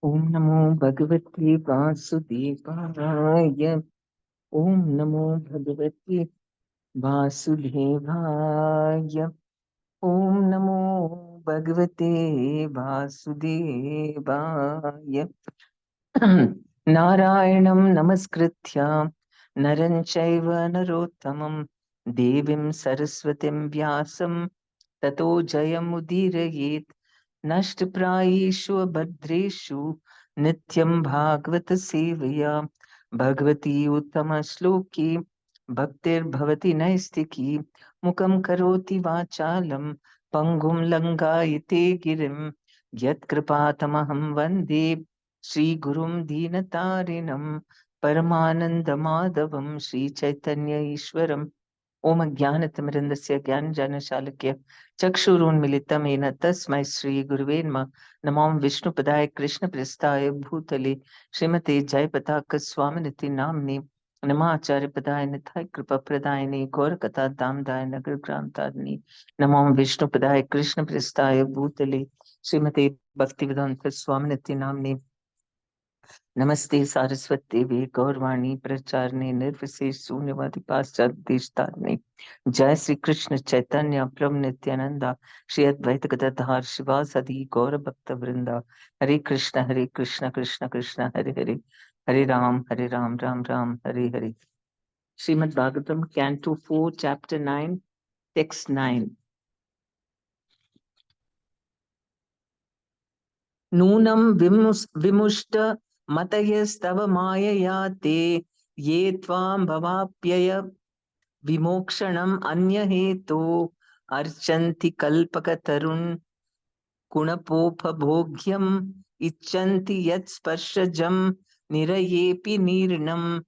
Om Namo Bhagavate Vasudevaya. Om Namo Bhagavate Vasudevaya. Om Namo Bhagavate Vasudevaya. Narayanam Namaskritya Naran Chaiva Narottamam Devim Saraswatim Vyasam Tato Jayamudirayet Nashtaprayeshu Bhadreshu Nityam Bhagavata Sevaya Bhagavati Uttama Shloki Bhaktir Bhavati Naistiki Mukam Karoti Vachalam Pangum Langayate Girim Yat Kripatamaham Vande Shri Gurum Deenatarinam Paramanandamadavam Shri Chaitanya Ishwaram Om Jnanatimirandasya Jnanjanashalakya Chakshurunmilitam Yena Tasmai Shri Guruve Namaha Namam Vishnupadaya Krishna Prestaya Bhutale Srimate Jayapataka Swaminiti Namni Namacharya Padaya Nithai Kripa Pradayani Gorakata Damdaya Nagar Grantarni Namam Vishnupadaya Krishna Prestaya Bhutale Srimate Bhaktivedanta Swaminiti Namni Namaste Saraswati Devi Gaurvani Pracharne Nirvisesh Sunyavadi Paschat Deshtarne Jai Sri Krishna Chaitanya Prabhu Nityananda Shri Advaita Gadadhar Shivasadi Gaura Bhakta Vrinda Hare Krishna Krishna Krishna Hare Hare Hare Ram Ram Ram Hare Hare Srimad Bhagavatam Canto 4 Chapter 9 Text 9 Nunam vimushta matayastava mayaya te ye tvam bhavapyaya vimokshanam anyaheto archanti kalpakatarun kunapopabhogyam ichanti yat sparshajam nirayepi nirnam.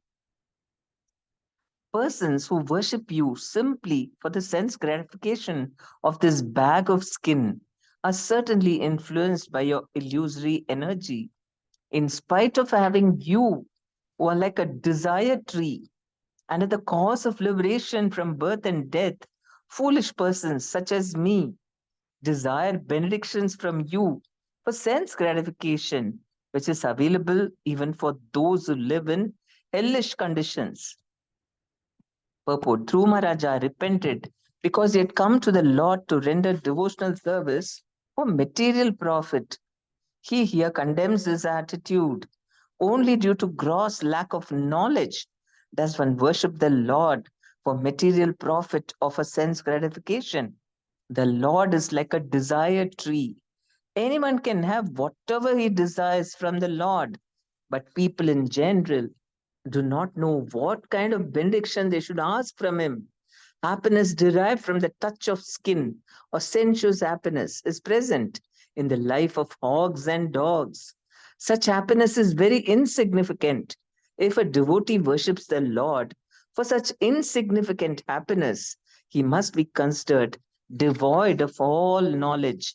Persons who worship you simply for the sense gratification of this bag of skin are certainly influenced by your illusory energy. In spite of having you who are like a desire tree and are the cause of liberation from birth and death, foolish persons such as me desire benedictions from you for sense gratification, which is available even for those who live in hellish conditions. Purport: Dhruva Maharaja repented because he had come to the Lord to render devotional service for material profit. He here condemns his attitude. Only due to gross lack of knowledge does one worship the Lord for material profit or for sense gratification. The Lord is like a desired tree. Anyone can have whatever he desires from the Lord, but people in general do not know what kind of benediction they should ask from him. Happiness derived from the touch of skin or sensuous happiness is present in the life of hogs and dogs. Such happiness is very insignificant. If a devotee worships the Lord for such insignificant happiness, he must be considered devoid of all knowledge.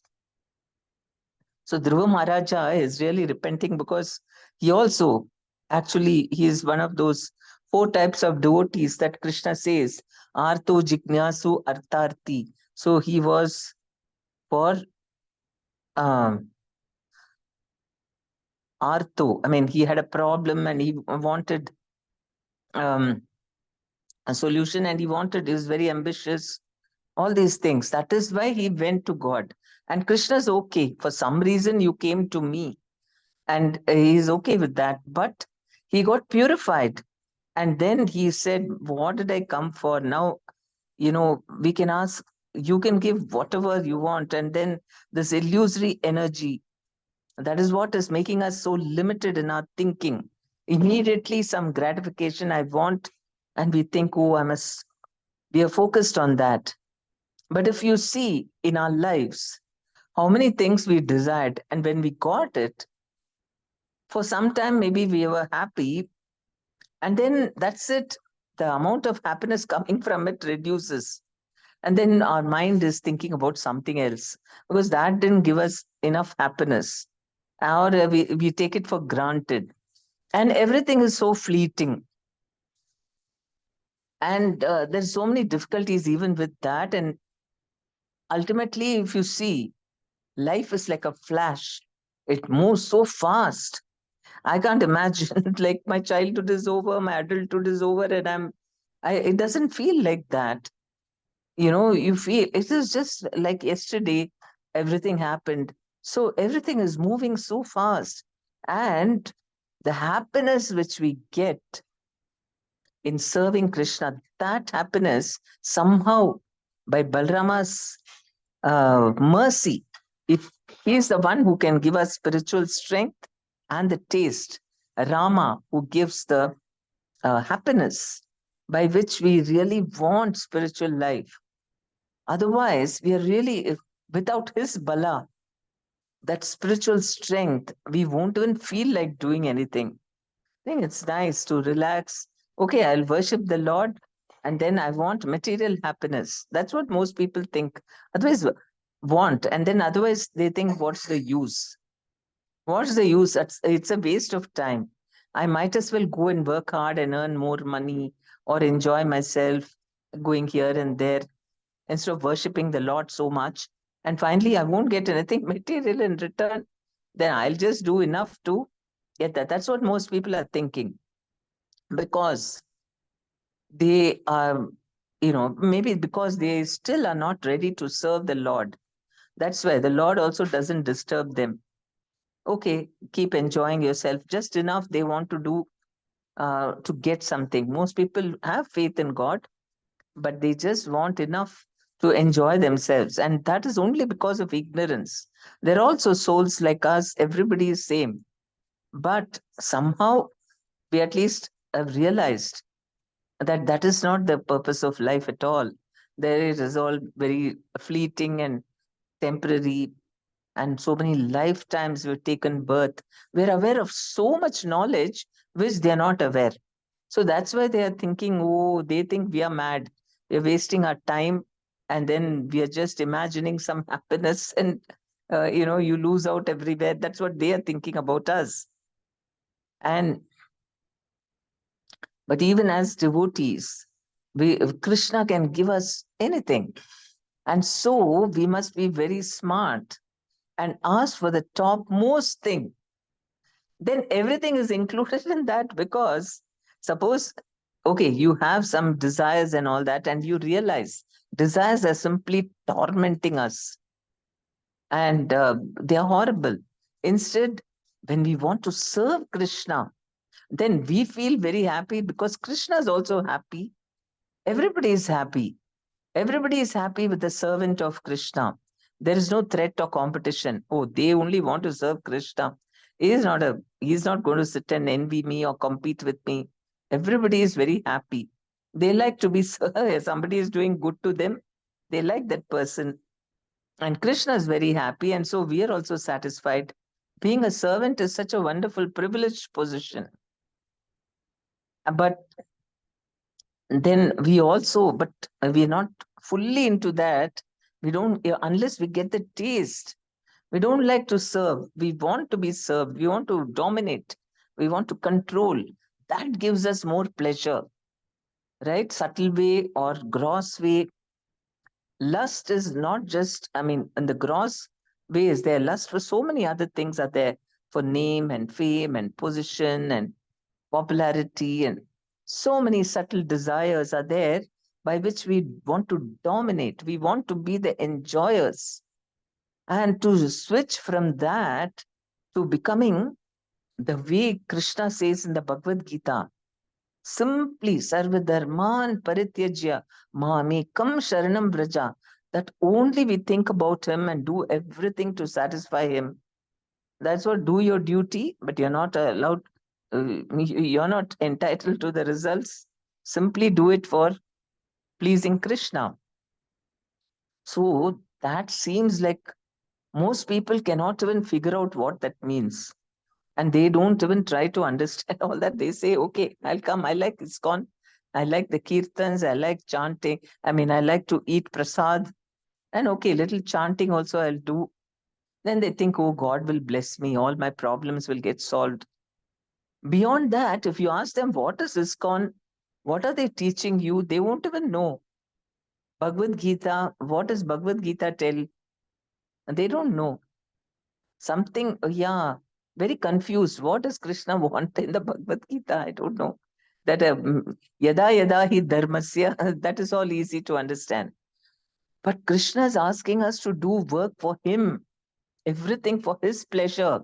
So Dhruva Maharaja is really repenting because he also he is one of those four types of devotees that Krishna says, Arto Jignasu Artarti. So he was for um, Arto. I mean, he had a problem and he wanted um, a solution and he was very ambitious, all these things. That is why he went to God. And Krishna's okay. For some reason, you came to me. And he's okay with that. But he got purified. And then he said, what did I come for? Now, we can ask, you can give whatever you want. And then this illusory energy, that is what is making us so limited in our thinking. Immediately, some gratification I want, and we think, oh, we are focused on that. But if you see in our lives, how many things we desired, and when we got it, for some time, maybe we were happy, and then that's it. The amount of happiness coming from it reduces. And then our mind is thinking about something else because that didn't give us enough happiness. Or we take it for granted. And everything is so fleeting. And there's so many difficulties even with that. And ultimately, if you see, life is like a flash. It moves so fast. I can't imagine like my childhood is over, my adulthood is over, and it doesn't feel like that. You feel it is just like yesterday, everything happened. So everything is moving so fast. And the happiness which we get in serving Krishna, that happiness somehow by Balrama's mercy, if he is the one who can give us spiritual strength and the taste, Rama who gives the happiness by which we really want spiritual life. Otherwise, we are really, without his bala, that spiritual strength, we won't even feel like doing anything. I think it's nice to relax. Okay, I'll worship the Lord and then I want material happiness. That's what most people think. Otherwise, want. And then otherwise, they think, what's the use? What's the use? It's a waste of time. I might as well go and work hard and earn more money or enjoy myself going here and there instead of worshipping the Lord so much. And finally, I won't get anything material in return. Then I'll just do enough to get that. That's what most people are thinking because they are, maybe because they still are not ready to serve the Lord. That's why the Lord also doesn't disturb them. Okay, keep enjoying yourself just enough they want to do to get something. Most people have faith in God, but they just want enough to enjoy themselves. And that is only because of ignorance. There are also souls like us, everybody is same. But somehow we at least have realized that that is not the purpose of life at all. There it is all very fleeting and temporary, and so many lifetimes we've taken birth. We're aware of so much knowledge which they're not aware. So that's why they are thinking, oh, they think we are mad. We're wasting our time, and then we are just imagining some happiness, and you lose out everywhere. That's what they are thinking about us. And but even as devotees, Krishna can give us anything. And so we must be very smart and ask for the topmost thing. Then everything is included in that because suppose, okay, you have some desires and all that, and you realize desires are simply tormenting us and they are horrible. Instead, when we want to serve Krishna, then we feel very happy because Krishna is also happy. Everybody is happy. Everybody is happy with the servant of Krishna. There is no threat or competition. Oh, they only want to serve Krishna. He is not going to sit and envy me or compete with me. Everybody is very happy. They like to be somebody is doing good to them. They like that person. And Krishna is very happy. And so we are also satisfied. Being a servant is such a wonderful, privileged position. But then but we're not fully into that. We don't, unless we get the taste. We don't like to serve. We want to be served. We want to dominate. We want to control. That gives us more pleasure, right? Subtle way or gross way. Lust is not just, in the gross way is there. Lust for so many other things are there, for name and fame and position and popularity, and so many subtle desires are there by which we want to dominate. We want to be the enjoyers and to switch from that to becoming the way Krishna says in the Bhagavad Gita. Simply sarvadharman parityajya mamekam sharanam vraja. That only we think about him and do everything to satisfy him. That's what, do your duty, but you're not allowed, you're not entitled to the results. Simply do it for pleasing Krishna. So that seems like most people cannot even figure out what that means. And they don't even try to understand all that. They say, okay, I'll come. I like ISKCON. I like the kirtans. I like chanting. I like to eat prasad. And okay, little chanting also I'll do. Then they think, oh, God will bless me. All my problems will get solved. Beyond that, if you ask them, what is ISKCON? What are they teaching you? They won't even know. Bhagavad Gita, what does Bhagavad Gita tell? They don't know. Something, yeah, very confused. What does Krishna want in the Bhagavad Gita? I don't know. That yada yada hi dharmasya, that is all easy to understand. But Krishna is asking us to do work for him, everything for his pleasure.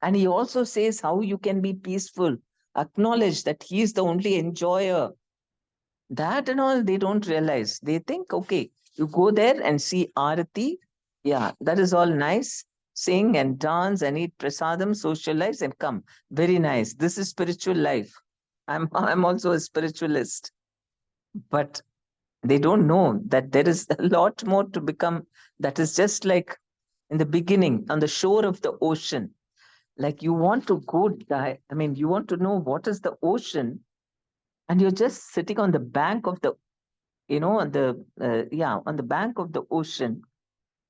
And he also says how you can be peaceful. Acknowledge that he is the only enjoyer. That and all they don't realize. They think, okay, you go there and see Arati. Yeah, that is all nice. Sing and dance and eat prasadam, socialize and come. Very nice. This is spiritual life. I'm also a spiritualist. But they don't know that there is a lot more to become. That is just like in the beginning on the shore of the ocean. Like you want to go die. I mean, you want to know what is the ocean, and you're just sitting on the bank of the on the on the bank of the ocean,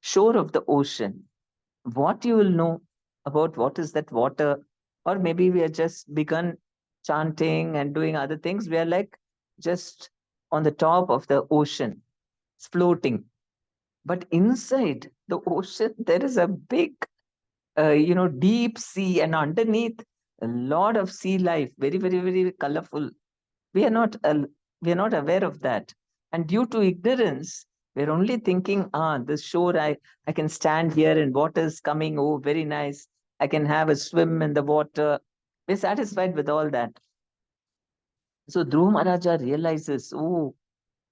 shore of the ocean. What you will know about what is that water, or maybe we are just begun chanting and doing other things. We are like just on the top of the ocean, floating. But inside the ocean, there is a big, deep sea, and underneath a lot of sea life, very, very, very colorful. We are not we are not aware of that, and due to ignorance, we're only thinking, this shore, I can stand here and water is coming. Oh, very nice. I can have a swim in the water. We're satisfied with all that. So Dhruv Maharaja realizes, oh,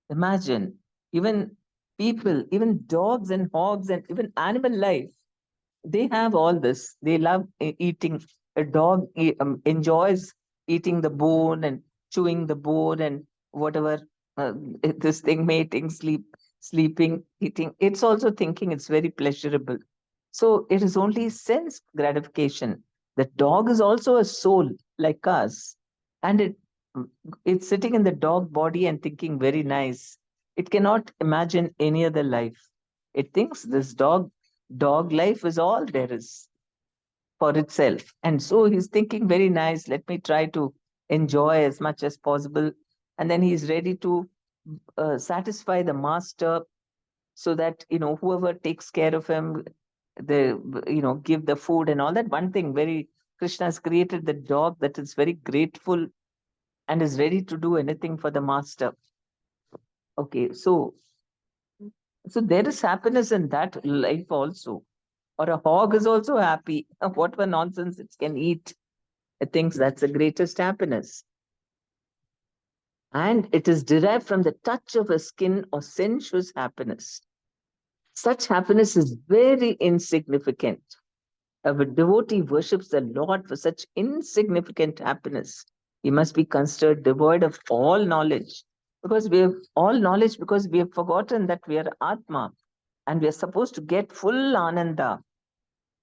imagine, even people, even dogs and hogs and even animal life, they have all this. They love eating. A dog enjoys eating the bone and chewing the bone and whatever, this thing, mating, sleeping, eating. It's also thinking it's very pleasurable. So it is only sense gratification. The dog is also a soul like us, and it's sitting in the dog body and thinking very nice. It cannot imagine any other life. It thinks this dog life is all there is for itself. And so he's thinking very nice, let me try to enjoy as much as possible. And then he's ready to satisfy the master, so that whoever takes care of him, the give the food and all that. One thing, very, Krishna has created the dog that is very grateful and is ready to do anything for the master. Okay, so there is happiness in that life also. Or a hog is also happy. Whatever nonsense it can eat, it thinks that's the greatest happiness. And it is derived from the touch of a skin or sensuous happiness. Such happiness is very insignificant. A devotee worships the Lord for such insignificant happiness. He must be considered devoid of all knowledge, because we have all knowledge, because we have forgotten that we are Atma and we are supposed to get full Ananda.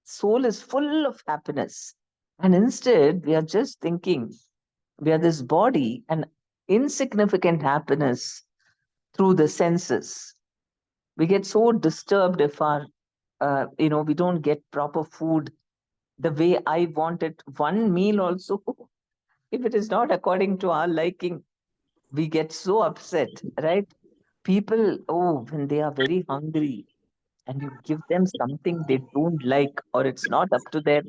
Soul is full of happiness. And instead, we are just thinking we are this body and insignificant happiness through the senses. We get so disturbed if we don't get proper food the way I want it. One meal also, if it is not according to our liking, we get so upset, right? People, oh, when they are very hungry and you give them something they don't like, or it's not up to their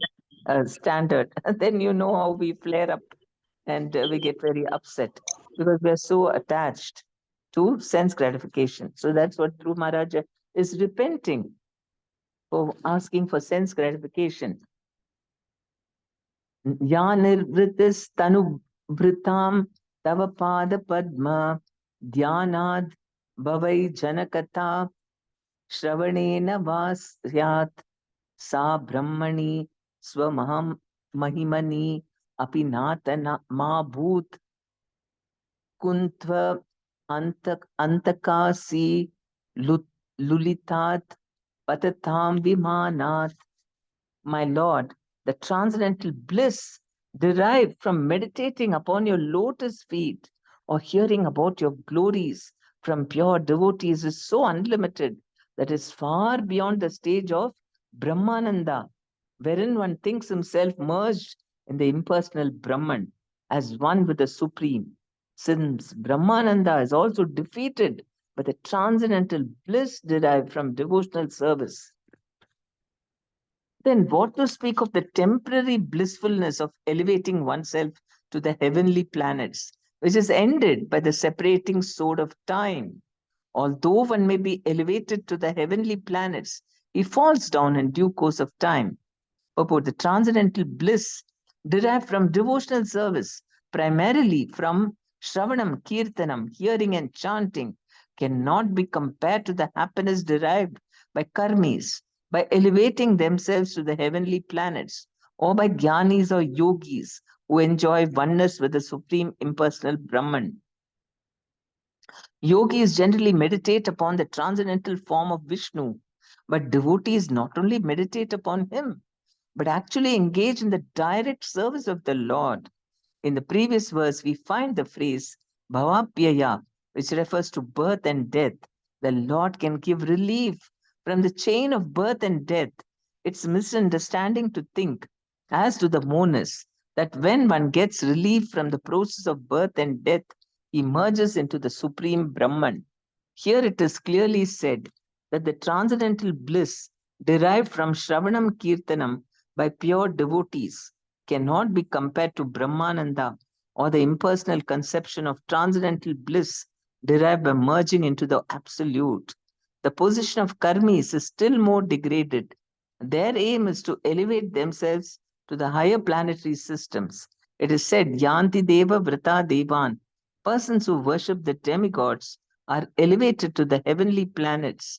standard, then you know how we flare up, and we get very upset because we are so attached to sense gratification. So that's what Dhruv Maharaja is repenting for, asking for sense gratification. या निर्वृतिस्तनुभृतां तव पादपद्म ध्यानाद् भवै जनकथा श्रवणेन वा स्यात् सा ब्रह्मणि स्वमहं महिमनि अपि नात मा भूत् कुन्त्व अन्तकासि लुलितात् पततां विमानात्. My Lord, the transcendental bliss derived from meditating upon your lotus feet or hearing about your glories from pure devotees is so unlimited that is far beyond the stage of Brahmananda, wherein one thinks himself merged in the impersonal Brahman as one with the Supreme. Since Brahmananda is also defeated by the transcendental bliss derived from devotional service, Then what to speak of the temporary blissfulness of elevating oneself to the heavenly planets, which is ended by the separating sword of time? Although one may be elevated to the heavenly planets, he falls down in due course of time. Purport: the transcendental bliss derived from devotional service, primarily from Shravanam, Kirtanam, hearing and chanting, cannot be compared to the happiness derived by karmis, by elevating themselves to the heavenly planets, or by jnanis or yogis who enjoy oneness with the supreme impersonal Brahman. Yogis generally meditate upon the transcendental form of Vishnu, but devotees not only meditate upon him, but actually engage in the direct service of the Lord. In the previous verse, we find the phrase bhavapyaya, which refers to birth and death. The Lord can give relief from the chain of birth and death. It's misunderstanding to think, as to the monist, that when one gets relief from the process of birth and death, he merges into the supreme Brahman. Here it is clearly said that the transcendental bliss derived from Shravanam Kirtanam by pure devotees cannot be compared to Brahmananda or the impersonal conception of transcendental bliss derived by merging into the absolute. The position of karmis is still more degraded. Their aim is to elevate themselves to the higher planetary systems. It is said, Yanti Deva Vrata Devan. Persons who worship the demigods are elevated to the heavenly planets.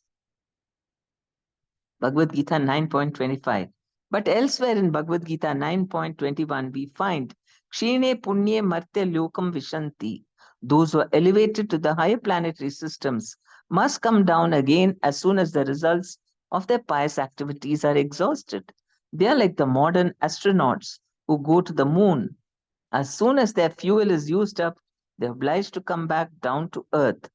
Bhagavad Gita 9.25. But elsewhere in Bhagavad Gita 9.21, we find Kshine Punye Martya Lokam Vishanti. Those who are elevated to the higher planetary systems must come down again as soon as the results of their pious activities are exhausted. They are like the modern astronauts who go to the moon. As soon as their fuel is used up, they're obliged to come back down to Earth.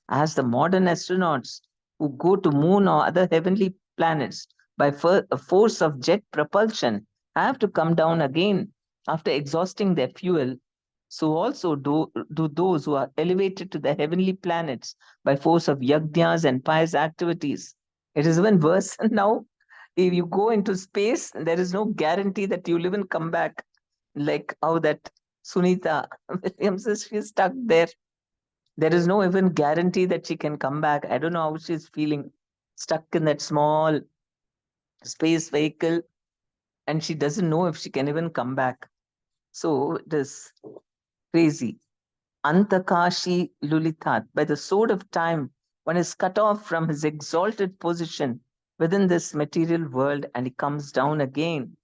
As the modern astronauts who go to moon or other heavenly planets by force of jet propulsion have to come down again after exhausting their fuel, so also do those who are elevated to the heavenly planets by force of yajnas and pious activities. It is even worse now. If you go into space, there is no guarantee that you'll even come back, like how that Sunita Williams is, she's stuck there. There is no even guarantee that she can come back. I don't know how she's feeling, stuck in that small space vehicle, and she doesn't know if she can even come back. So it is crazy. Antakashi Lulitat, by the sword of time, one is cut off from his exalted position within this material world and he comes down again.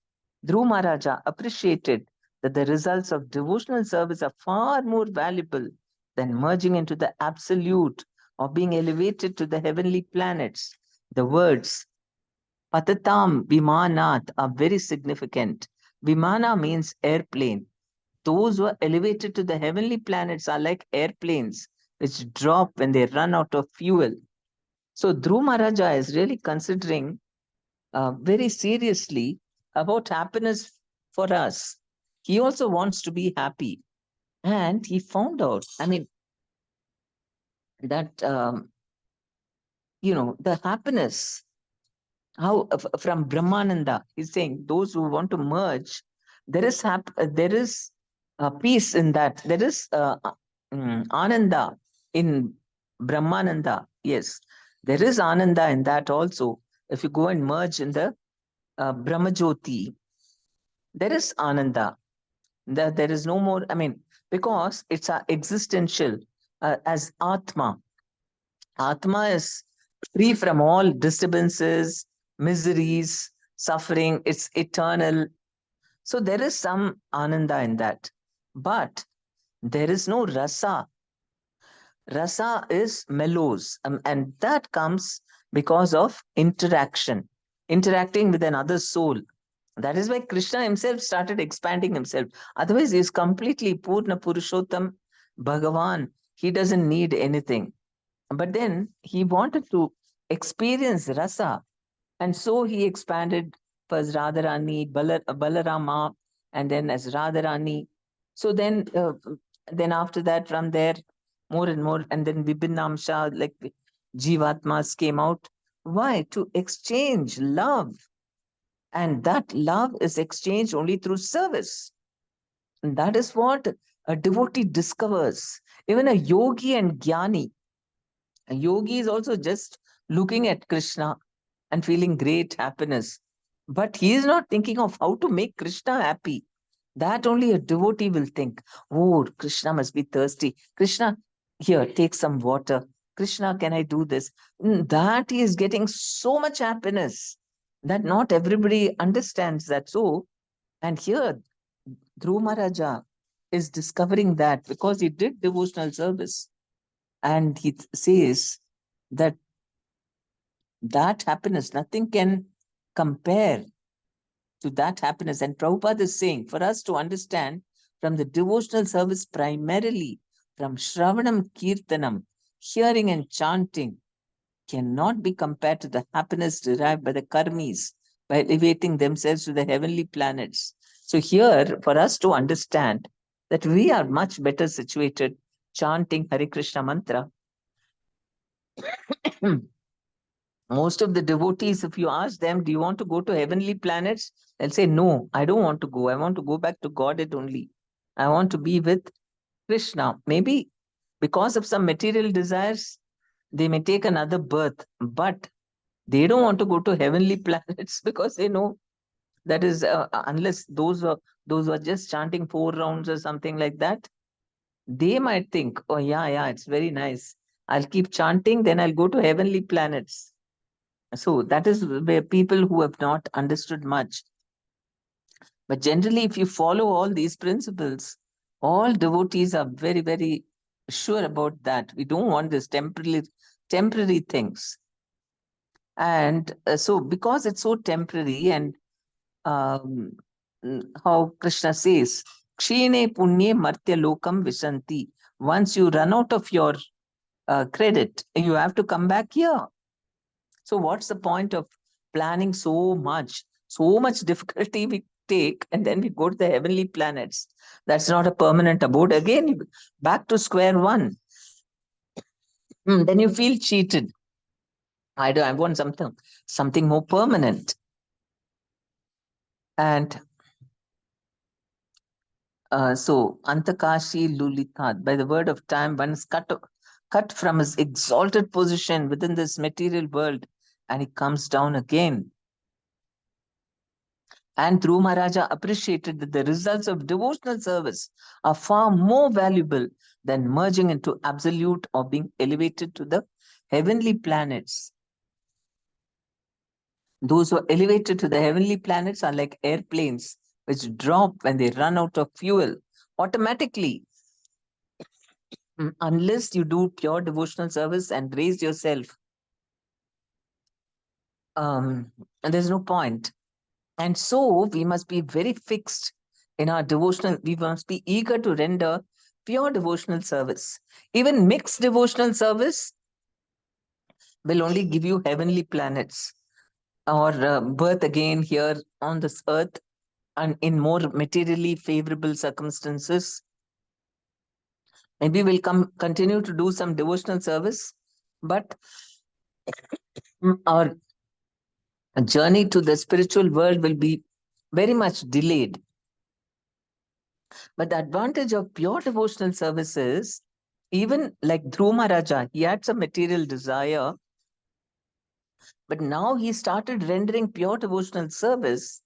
Dhruv Maharaja appreciated that the results of devotional service are far more valuable than merging into the absolute or being elevated to the heavenly planets. The words Patatam Vimanat are very significant. Vimana means airplane. Those who are elevated to the heavenly planets are like airplanes which drop when they run out of fuel. So Dhruv Maharaja is really considering very seriously about happiness for us. He also wants to be happy. And he found out, I mean, that, the happiness, how from Brahmananda, he's saying those who want to merge, there is peace in that. There is Ananda in Brahmananda. Yes, there is Ananda in that also. If you go and merge in the Brahmajyoti, there is Ananda. There is no more, I mean, because it's existential as Atma. Atma is free from all disturbances, miseries, suffering. It's eternal. So there is some Ananda in that. But there is no rasa. Rasa is mellows, and that comes because of interaction, interacting with another soul. That is why Krishna himself started expanding himself. Otherwise, he is completely Purna Purushottam Bhagavan. He doesn't need anything. But then he wanted to experience rasa. And so he expanded first Radharani, Balarama, and then as Radharani. So then after that, from there, more and more, and then Vibhinamsha, like Jivatmas came out. Why? To exchange love. And that love is exchanged only through service. And that is what a devotee discovers. Even a yogi and jnani, a yogi is also just looking at Krishna and feeling great happiness. But he is not thinking of how to make Krishna happy. That only a devotee will think. Oh, Krishna must be thirsty. Krishna, here, take some water. Krishna, can I do this? That he is getting so much happiness that not everybody understands that. So, and here, Dhruv Maharaja is discovering that because he did devotional service, and he says that that happiness, nothing can compare to that happiness. And Prabhupada is saying for us to understand from the devotional service primarily from Shravanam Kirtanam, hearing and chanting cannot be compared to the happiness derived by the karmis by elevating themselves to the heavenly planets. So, here for us to understand that we are much better situated chanting Hare Krishna mantra. Most of the devotees, if you ask them, do you want to go to heavenly planets? They'll say, no, I don't want to go. I want to go back to Godhead only. I want to be with Krishna. Maybe because of some material desires, they may take another birth, but they don't want to go to heavenly planets because they know that is, unless those who are just chanting 4 rounds or something like that, they might think, oh, yeah, yeah, it's very nice. I'll keep chanting, then I'll go to heavenly planets. So that is where people who have not understood much. But generally, if you follow all these principles, all devotees are very, very sure about that. We don't want this temporary things. And so because it's so temporary, and um, how Krishna says, Kshine punye martya lokam visanti. Once you run out of your credit, you have to come back here. So what's the point of planning so much difficulty we take, and then we go to the heavenly planets? That's not a permanent abode. Again, back to square one. Then you feel cheated. I want something more permanent. And so Antakashi Lulitat, by the word of time, one is cut from his exalted position within this material world, and he comes down again. And Dhruv Maharaja appreciated that the results of devotional service are far more valuable than merging into absolute or being elevated to the heavenly planets. Those who are elevated to the heavenly planets are like airplanes which drop when they run out of fuel automatically. Unless you do pure devotional service and raise yourself, and there's no point. And so we must be very fixed in our devotional, we must be eager to render pure devotional service. Even mixed devotional service will only give you heavenly planets or birth again here on this earth and in more materially favorable circumstances. Maybe we'll continue to do some devotional service, but our journey to the spiritual world will be very much delayed. But the advantage of pure devotional service is, even like Dhruv Maharaja, he had some material desire, but now he started rendering pure devotional service,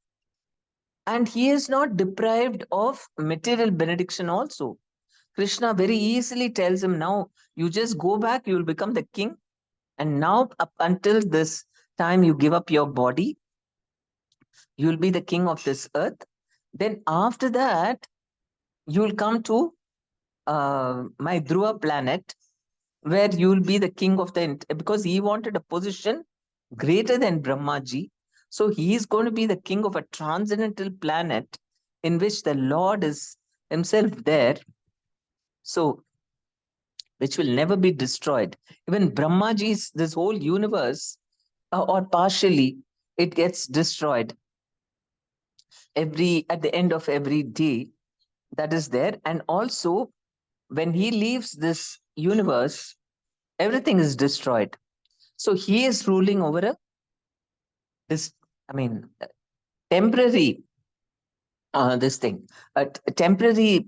and he is not deprived of material benediction also. Krishna very easily tells him, now you just go back, you will become the king. And now, up until this time, you give up your body, you will be the king of this earth. Then, after that, you will come to my Dhruva planet, where you will be the king of because he wanted a position greater than Brahmaji. So he is going to be the king of a transcendental planet in which the Lord is himself there. So, which will never be destroyed. Even Brahmaji's, this whole universe, or partially, it gets destroyed at the end of every day that is there. And also, when he leaves this universe, everything is destroyed. So he is ruling over a this. I mean, temporary this thing, a temporary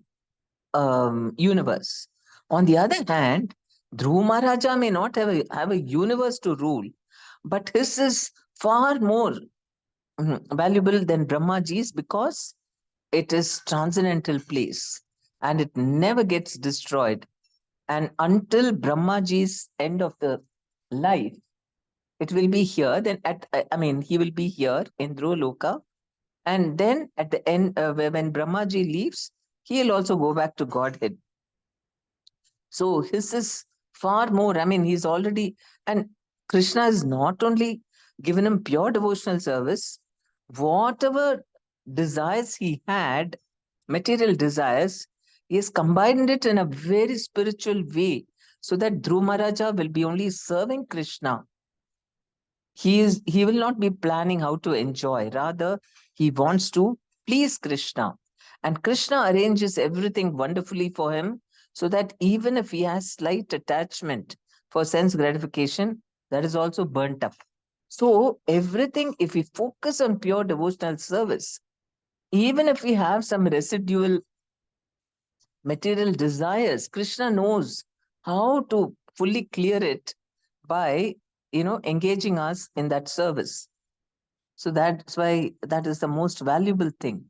universe. On the other hand, Dhruva Maharaja may not have a universe to rule, but his is far more valuable than Brahmaji's because it is transcendental place and it never gets destroyed. And until Brahmaji's end of the life, it will be here. Then I mean, he will be here in Loka, and then at the end, when Brahmaji leaves, he'll also go back to Godhead. So his is far more. I mean, he's already, and Krishna has not only given him pure devotional service, whatever desires he had, material desires, he has combined it in a very spiritual way so that Dhruva Maharaja will be only serving Krishna. He will not be planning how to enjoy, rather he wants to please Krishna, and Krishna arranges everything wonderfully for him so that even if he has slight attachment for sense gratification, that is also burnt up. So everything, if we focus on pure devotional service, even if we have some residual material desires, Krishna knows how to fully clear it by engaging us in that service. So that's why that is the most valuable thing.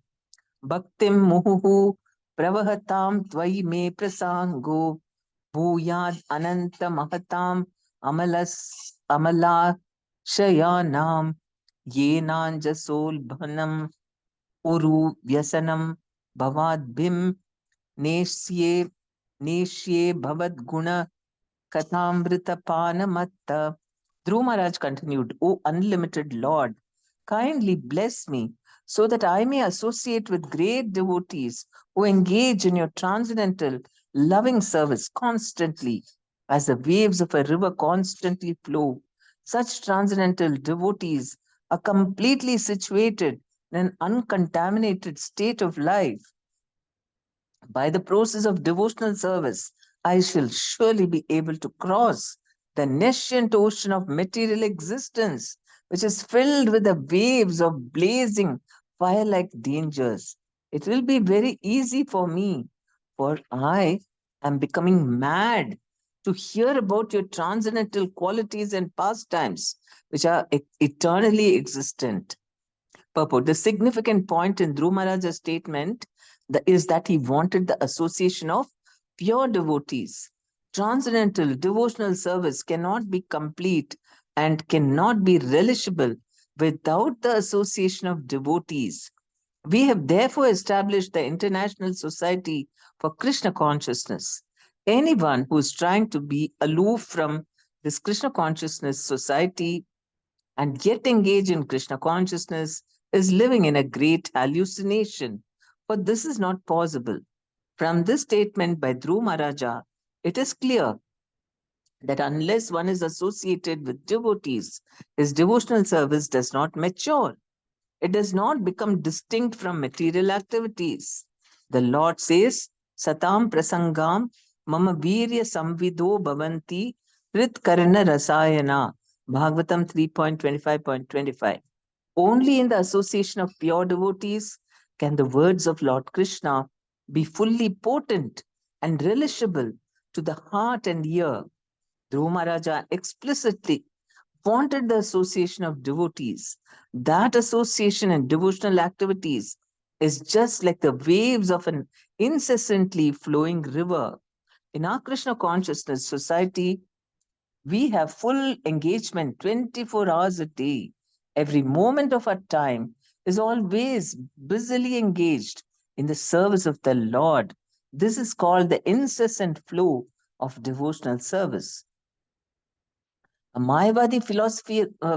Bhaktim muhuhu pravahatam tvai me prasango bhuyad ananta mahatam amala shayanam yenanjasol bhanam uru vyasanam bhavadbhim nesye nesye bhavad guna Kathamritapana Dhruva Maharaj continued, O unlimited Lord, kindly bless me so that I may associate with great devotees who engage in your transcendental loving service constantly, as the waves of a river constantly flow. Such transcendental devotees are completely situated in an uncontaminated state of life. By the process of devotional service, I shall surely be able to cross the nascent ocean of material existence, which is filled with the waves of blazing fire like dangers. It will be very easy for me, for I am becoming mad to hear about your transcendental qualities and pastimes, which are eternally existent. Purport. The significant point in Dhruva Maharaja's statement is that he wanted the association of pure devotees. Transcendental devotional service cannot be complete and cannot be relishable without the association of devotees. We have therefore established the International Society for Krishna Consciousness. Anyone who is trying to be aloof from this Krishna Consciousness Society and yet engage in Krishna consciousness is living in a great hallucination. But this is not possible. From this statement by Dhruva Maharaja, it is clear that unless one is associated with devotees, his devotional service does not mature. It does not become distinct from material activities. The Lord says, Satam prasangam mama virya samvido bhavanti rit karna rasayana. Bhagavatam 3.25.25. Only in the association of pure devotees can the words of Lord Krishna be fully potent and relishable to the heart and ear. Dhruva Maharaja explicitly wanted the association of devotees. That association in devotional activities is just like the waves of an incessantly flowing river. In our Krishna Consciousness Society, we have full engagement 24 hours a day. Every moment of our time is always busily engaged in the service of the Lord. This is called the incessant flow of devotional service. A Mayavadi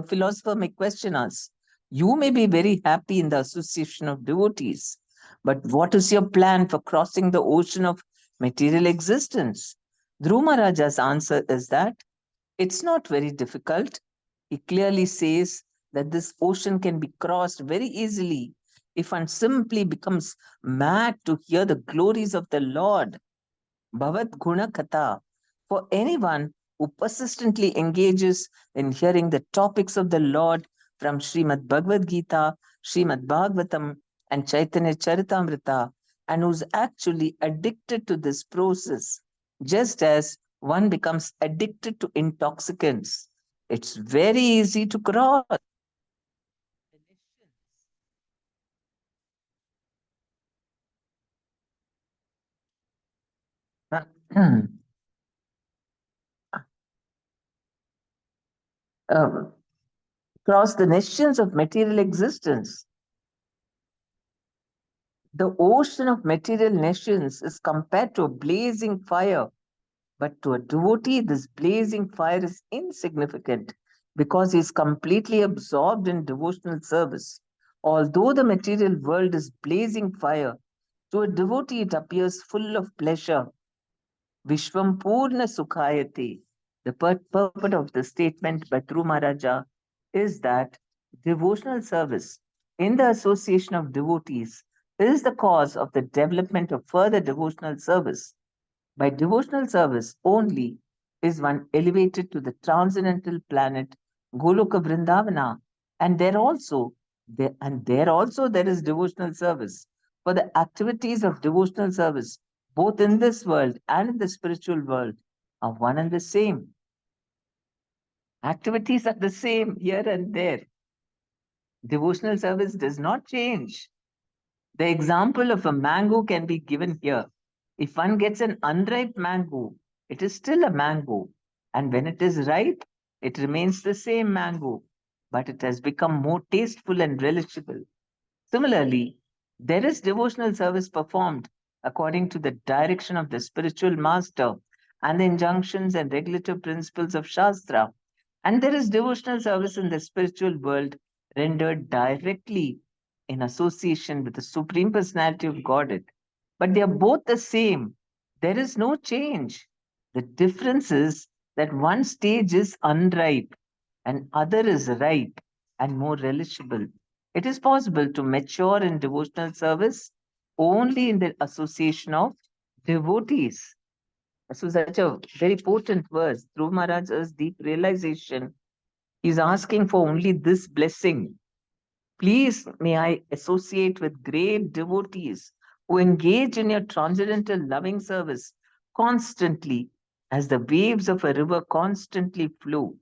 philosopher may question us. You may be very happy in the association of devotees, but what is your plan for crossing the ocean of material existence? Dhruva Maharaja's answer is that it's not very difficult. He clearly says that this ocean can be crossed very easily if one simply becomes mad to hear the glories of the Lord. Bhavat Guna Katha. For anyone who persistently engages in hearing the topics of the Lord from Srimad Bhagavad Gita, Srimad Bhagavatam and Chaitanya Charitamrita, and who's actually addicted to this process, just as one becomes addicted to intoxicants. It's very easy to cross. um, Cross the nations of material existence. The ocean of material nations is compared to a blazing fire, but to a devotee, this blazing fire is insignificant because he is completely absorbed in devotional service. Although the material world is blazing fire, to a devotee it appears full of pleasure. Vishwam Purna Sukhayate. The purport of the statement by Dhruv Maharaja is that devotional service in the association of devotees is the cause of the development of further devotional service. By devotional service only is one elevated to the transcendental planet Goloka Vrindavana, and there also there is devotional service. For the activities of devotional service, both in this world and in the spiritual world, are one and the same. Activities are the same here and there. Devotional service does not change. The example of a mango can be given here. If one gets an unripe mango, it is still a mango. And when it is ripe, it remains the same mango, but it has become more tasteful and relishable. Similarly, there is devotional service performed according to the direction of the spiritual master and the injunctions and regulative principles of Shastra. And there is devotional service in the spiritual world rendered directly in association with the Supreme Personality of Godhead. But they are both the same. There is no change. The difference is that one stage is unripe and other is ripe and more relishable. It is possible to mature in devotional service only in the association of devotees. So such a very potent verse. Dhruv Maharaj's deep realization. He's asking for only this blessing. Please, may I associate with great devotees who engage in your transcendental loving service constantly as the waves of a river constantly flow.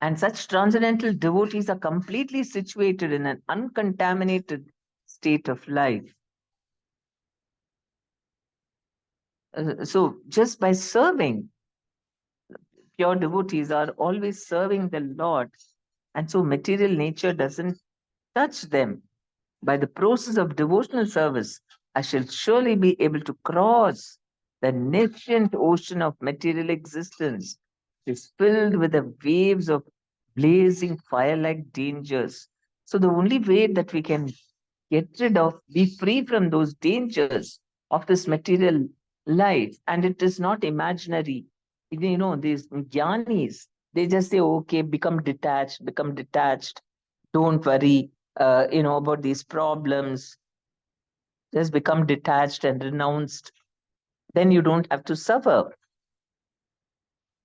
And such transcendental devotees are completely situated in an uncontaminated state of life. So, just by serving, pure devotees are always serving the Lord. And so, material nature doesn't touch them. By the process of devotional service, I shall surely be able to cross the nascent ocean of material existence, which is filled with the waves of blazing fire like dangers. So, the only way that we can get rid of, be free from those dangers of this material life, and it is not imaginary. You know, these jnanis, they just say, okay, become detached, don't worry, about these problems, just become detached and renounced, then you don't have to suffer.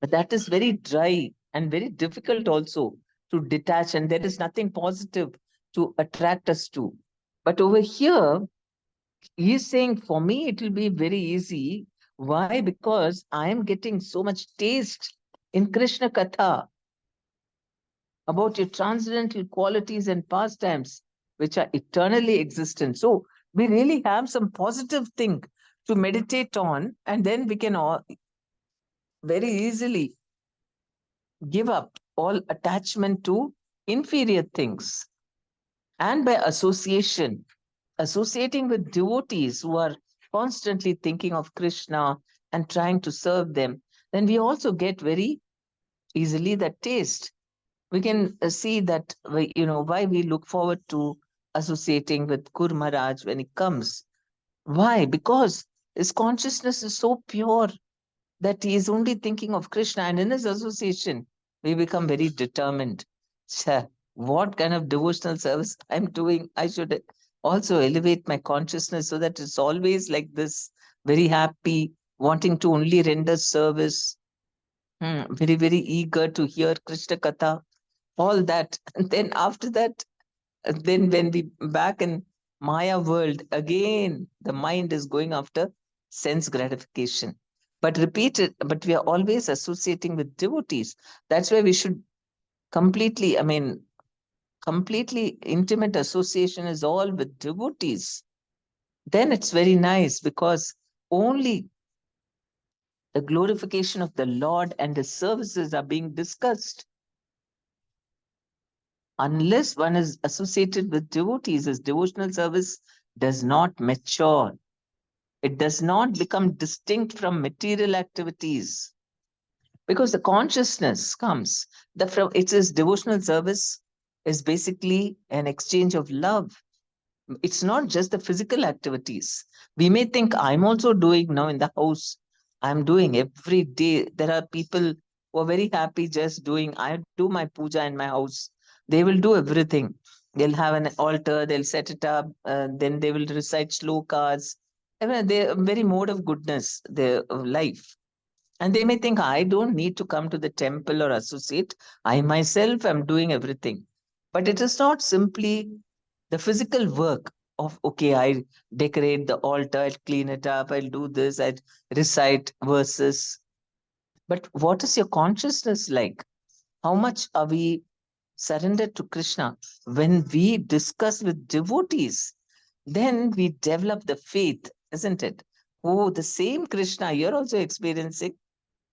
But that is very dry and very difficult also to detach, and there is nothing positive to attract us to. But over here, he's saying, for me, it will be very easy. Why? Because I am getting so much taste in Krishna Katha about your transcendental qualities and pastimes, which are eternally existent. So we really have some positive thing to meditate on, and then we can all very easily give up all attachment to inferior things. And by association, associating with devotees who are constantly thinking of Krishna and trying to serve them, then we also get very easily that taste. We can see that why we look forward to associating with Gur Maharaj when he comes. Why? Because his consciousness is so pure that he is only thinking of Krishna, and in his association, we become very determined. Sir, what kind of devotional service I'm doing? I should also elevate my consciousness so that it's always like this, very happy, wanting to only render service, very, very eager to hear Krishna Katha. all that. And then after that, then when we back in Maya world, again, the mind is going after sense gratification. But repeat it, but we are always associating with devotees. That's why we should completely, I mean, completely intimate association is all with devotees. Then it's very nice because only the glorification of the Lord and his services are being discussed. Unless one is associated with devotees, his devotional service does not mature. It does not become distinct from material activities because the consciousness comes. From it is devotional service is basically an exchange of love. It's not just the physical activities. We may think I'm also doing now in the house. I'm doing every day. There are people who are very happy just doing. I do my puja in my house. They will do everything. They'll have an altar. They'll set it up. Then they will recite slokas. I mean, they're very mode of goodness. Their life. And they may think, I don't need to come to the temple or associate. I myself am doing everything. But it is not simply the physical work of, okay, I decorate the altar, I'll clean it up, I'll do this, I'll recite verses. But what is your consciousness like? How much are we surrendered to Krishna? When we discuss with devotees, then we develop the faith, isn't it? Oh, the same Krishna you're also experiencing,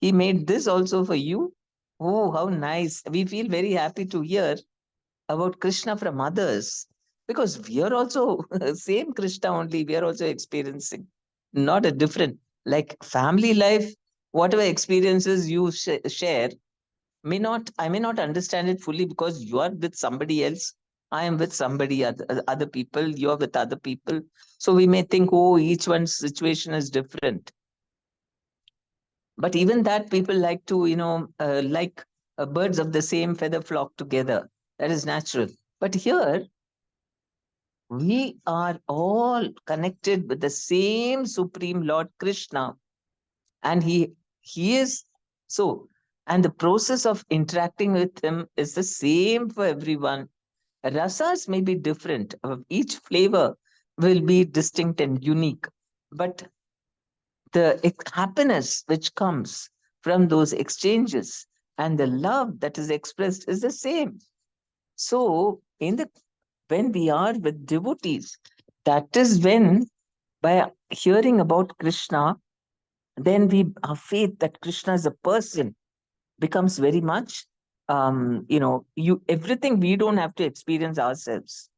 he made this also for you. Oh, how nice. We feel very happy to hear about Krishna from others because we are also same Krishna only. We are also experiencing, not a different. Like family life, whatever experiences you share, I may not understand it fully because you are with somebody else. I am with somebody other people. You are with other people. So we may think, oh, each one's situation is different. But even that, people like to, like birds of the same feather flock together. That is natural. But here, we are all connected with the same Supreme Lord Krishna. And he is so. And the process of interacting with him is the same for everyone. Rasas may be different. Each flavor will be distinct and unique. But the happiness which comes from those exchanges and the love that is expressed is the same. So, when we are with devotees, that is when, by hearing about Krishna, then our faith that Krishna is a person becomes very much, you everything we don't have to experience ourselves.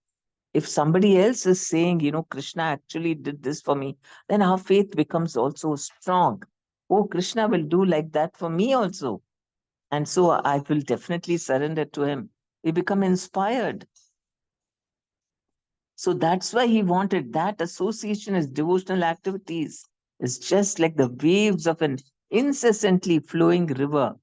If somebody else is saying, Krishna actually did this for me, then our faith becomes also strong. Oh, Krishna will do like that for me also. And so I will definitely surrender to him. We become inspired. So that's why he wanted that association as devotional activities. Is just like the waves of an incessantly flowing river.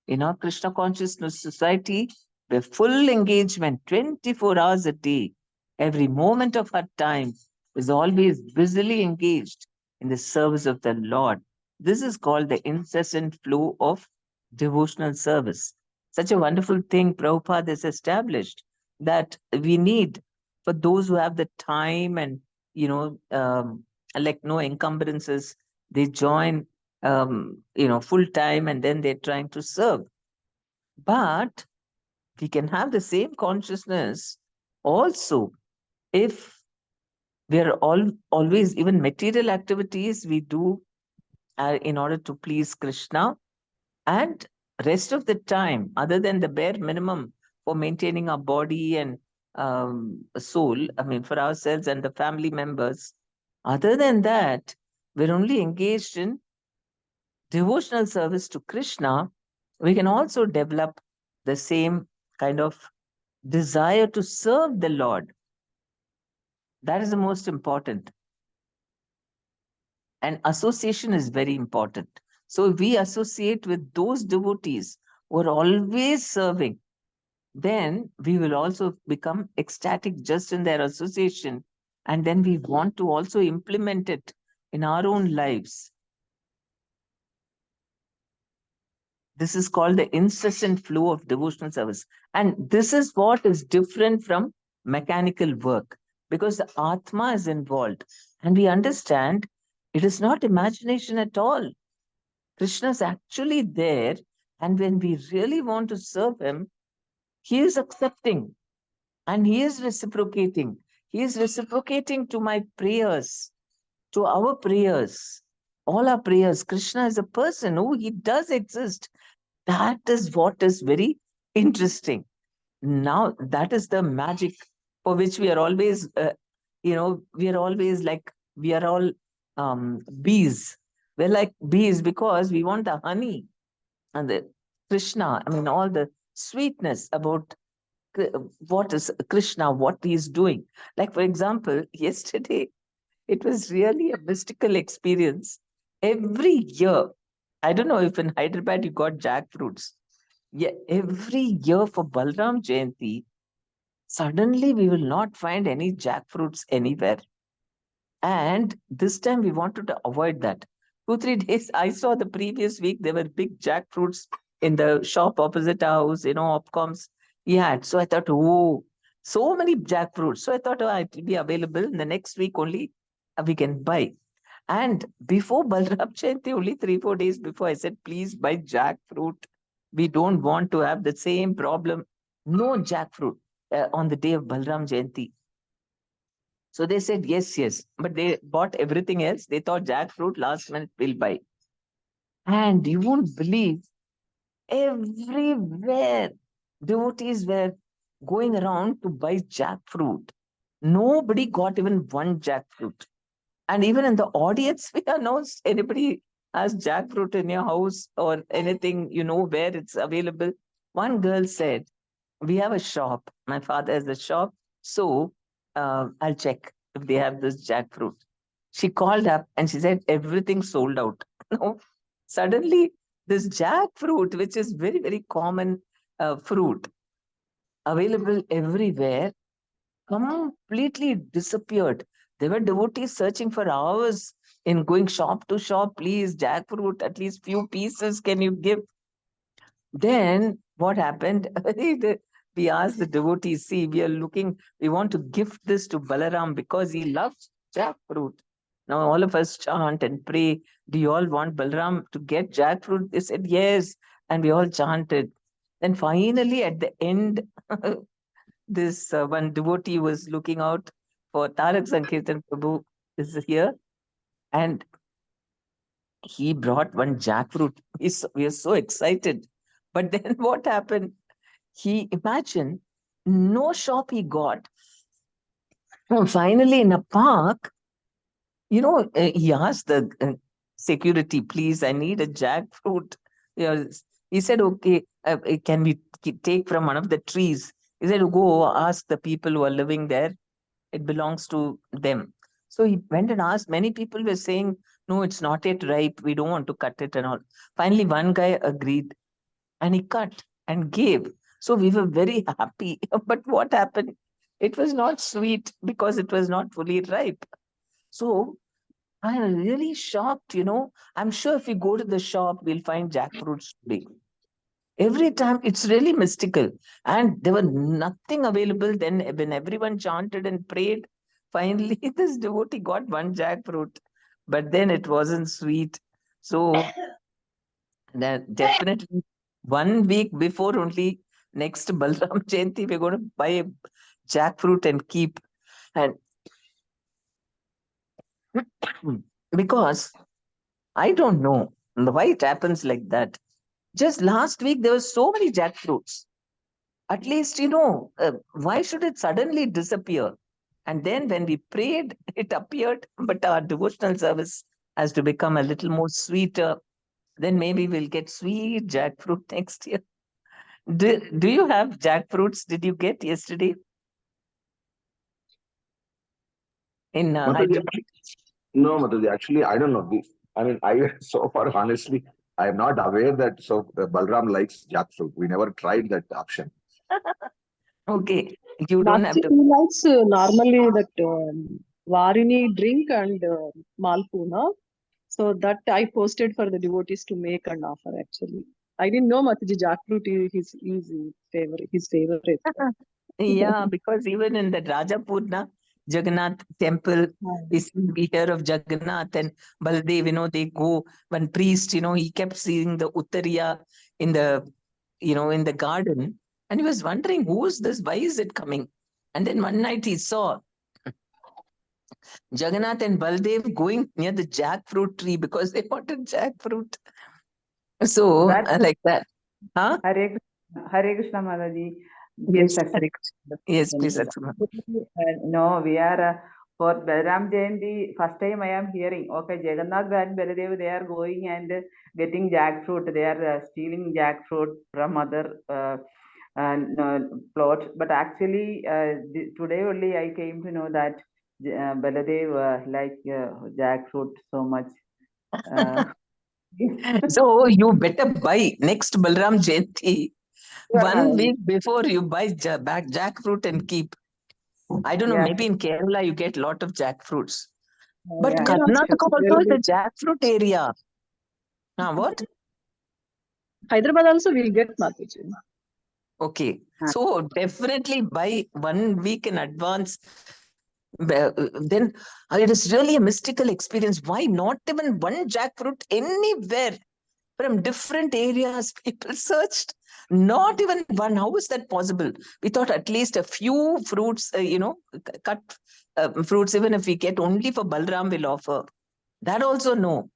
In our Krishna consciousness society, where full engagement 24 hours a day, every moment of our time is always busily engaged in the service of the Lord. This is called the incessant flow of devotional service. Such a wonderful thing Prabhupada has established that we need for those who have the time and, like no encumbrances, they join full time and then they're trying to serve. But we can have the same consciousness also if we are always, even material activities we do in order to please Krishna, and rest of the time, other than the bare minimum for maintaining our body and soul, I mean, for ourselves and the family members, other than that, we're only engaged in devotional service to Krishna. We can also develop the same kind of desire to serve the Lord. That is the most important. And association is very important. So if we associate with those devotees who are always serving, then we will also become ecstatic just in their association. And then we want to also implement it in our own lives. This is called the incessant flow of devotional service. And this is what is different from mechanical work, because the Atma is involved. And we understand it is not imagination at all. Krishna is actually there. And when we really want to serve him, he is accepting and he is reciprocating. He is reciprocating to my prayers, to our prayers, all our prayers. Krishna is a person who he does exist. That is what is very interesting. Now, that is the magic for which we are always, we are always like, we are all bees. We're like bees because we want the honey and the Krishna, I mean, all the sweetness about what is Krishna, what he is doing. Like, for example, yesterday, it was really a mystical experience. Every year, I don't know if in Hyderabad you got jackfruits. Yeah, every year for Balram Jayanti, suddenly we will not find any jackfruits anywhere. And this time we wanted to avoid that. 2, 3 days, I saw the previous week there were big jackfruits in the shop opposite our house, Opcoms. He had. So I thought, oh, so many jackfruits. So I thought, oh, it will be available in the next week only. We can buy. And before Balram Jayanti, only 3, 4 days before, I said, please buy jackfruit. We don't want to have the same problem. No jackfruit on the day of Balram Jayanti. So they said, yes, yes. But they bought everything else. They thought jackfruit last minute will buy. And you won't believe, everywhere devotees were going around to buy jackfruit. Nobody got even one jackfruit. And even in the audience, we announced, anybody has jackfruit in your house or anything, where it's available. One girl said, we have a shop. My father has a shop. So I'll check if they have this jackfruit. She called up and she said, everything sold out. No, suddenly this jackfruit, which is very, very common fruit, available everywhere, completely disappeared. There were devotees searching for hours in going shop to shop. Please, jackfruit, at least few pieces can you give? Then what happened? We asked the devotees, see, we want to gift this to Balaram because he loves jackfruit. Now all of us chant and pray. Do you all want Balaram to get jackfruit? They said yes. And we all chanted. Then finally at the end, this one devotee was looking out for Tarak Sankirtan Prabhu is here. And he brought one jackfruit. We are so excited. But then what happened? He imagined no shop he got. Finally, in a park, he asked the security, please, I need a jackfruit. He said, okay, can we take from one of the trees? He said, go ask the people who are living there. It belongs to them. So he went and asked. Many people were saying, no, it's not yet ripe. We don't want to cut it and all. Finally, one guy agreed and he cut and gave. So we were very happy. But what happened? It was not sweet because it was not fully ripe. So I'm really shocked. I'm sure if we go to the shop, we'll find jackfruits today. Every time it's really mystical. And there were nothing available then when everyone chanted and prayed. Finally, this devotee got one jackfruit, but then it wasn't sweet. So that definitely 1 week before only next Balram Jayanti, we're going to buy a jackfruit and keep. And because I don't know why it happens like that. Just last week, there were so many jackfruits. At least, why should it suddenly disappear? And then when we prayed, it appeared, but our devotional service has to become a little more sweeter. Then maybe we'll get sweet jackfruit next year. Do you have jackfruits? Did you get yesterday in Mataji, Hyderabad? no, Mataji, actually, I don't know. I mean, so far, honestly, I am not aware that Balram likes jackfruit. We never tried that option. Okay, you don't have Bhakti, to. he likes normally that Varini drink and Malpuna. So that I posted for the devotees to make and offer actually. I didn't know Mataji jackfruit is his favorite. Yeah, because even in the Rajapurna Jagannath temple, we hear of Jagannath and Baldev, they go, one priest, he kept seeing the Uttariya in in the garden, and he was wondering, who is this? Why is it coming? And then one night he saw Jagannath and Baldev going near the jackfruit tree because they wanted jackfruit. So, That like that. Huh? Hare Krishna Mataji. Yes, Please accept. Hare Krishna. Yes, please accept. No, we are for Balaram Jayanti. First time I am hearing. Okay, Jagannath and Baladev, they are going and getting jackfruit. They are stealing jackfruit from other plots. But actually, today only I came to know that Baladev like jackfruit so much. So you better buy next Balram Jayanti. 1 week before you buy jackfruit and keep. I don't know, Yeah. maybe in Kerala you get a lot of jackfruits. But Yeah. Karnataka also is a jackfruit area. What? Hyderabad also will get Mataji. Okay. So definitely buy 1 week in advance. Then it is really a mystical experience. Why not even one jackfruit anywhere? From different areas, people searched. Not even one. How is that possible? We thought at least a few fruits, cut fruits, even if we get only for Balram, will offer. That also no.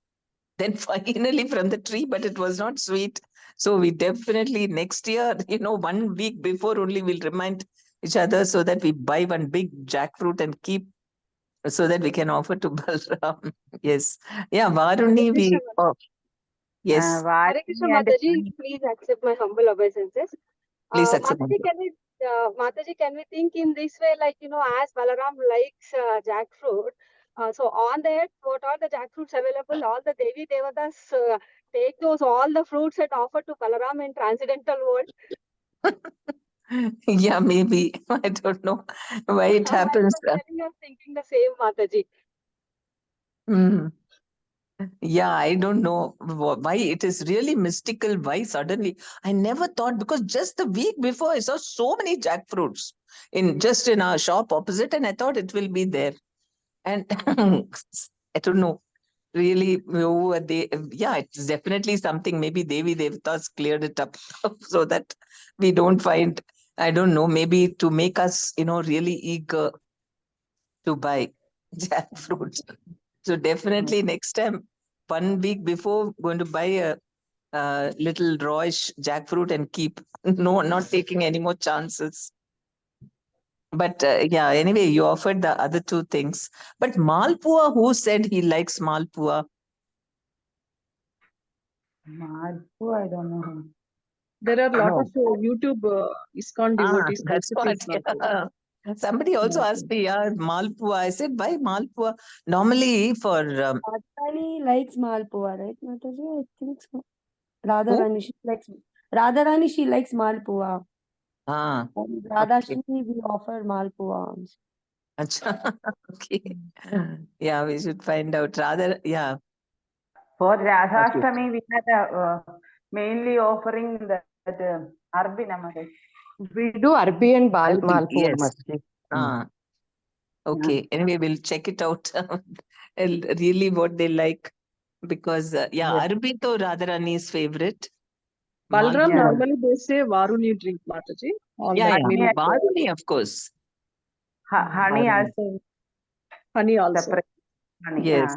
Then finally from the tree, but it was not sweet. So we definitely next year, 1 week before only we'll remind each other so that we buy one big jackfruit and keep so that we can offer to Balram. Yes. Yeah, Varuni, yes. Hare Krishna Mataji, please accept my humble obeisances. Please accept. Mataji, can we think in this way, like, as Balaram likes jackfruit, so on that, what are the jackfruits available? All the Devi Devatas take all the fruits and offer to Balaram in transcendental world. Yeah, maybe. I don't know why it happens. I was thinking the same, Mataji. Yeah, I don't know why it is really mystical. Why suddenly? I never thought, because just the week before I saw so many jackfruits in our shop opposite, and I thought it will be there. And I don't know. Really, yeah, it's definitely something. Maybe Devi Devtas cleared it up so that we don't find, I don't know, maybe to make us, really eager to buy jackfruit. So definitely next time, 1 week before, going to buy a little rawish jackfruit and keep. No, not taking any more chances. But yeah, anyway, you offered the other two things. But Malpua, who said he likes Malpua? Malpua, I don't know. There are a lot of YouTube ISKCON devotees. That's what. Yeah. Somebody also asked me, Malpua. I said, why Malpua? Normally for. Radharani likes Malpua, right, Mataji? I think so. Radharani, she likes Malpua. And Radhashmi, we offer Malpua. Okay. Yeah, we should find out. Rather, yeah. For Radhashtami, we had mainly offering that Arbi Namade. We do Arbi and Malpua. Yes. Okay. Anyway, we'll check it out. Really what they like. Because, Arbi to Radharani's favorite. Balram normally they say Varuni drink, Mataji. Varuni, of course. Honey also. Honey also. Separate honey. Yes.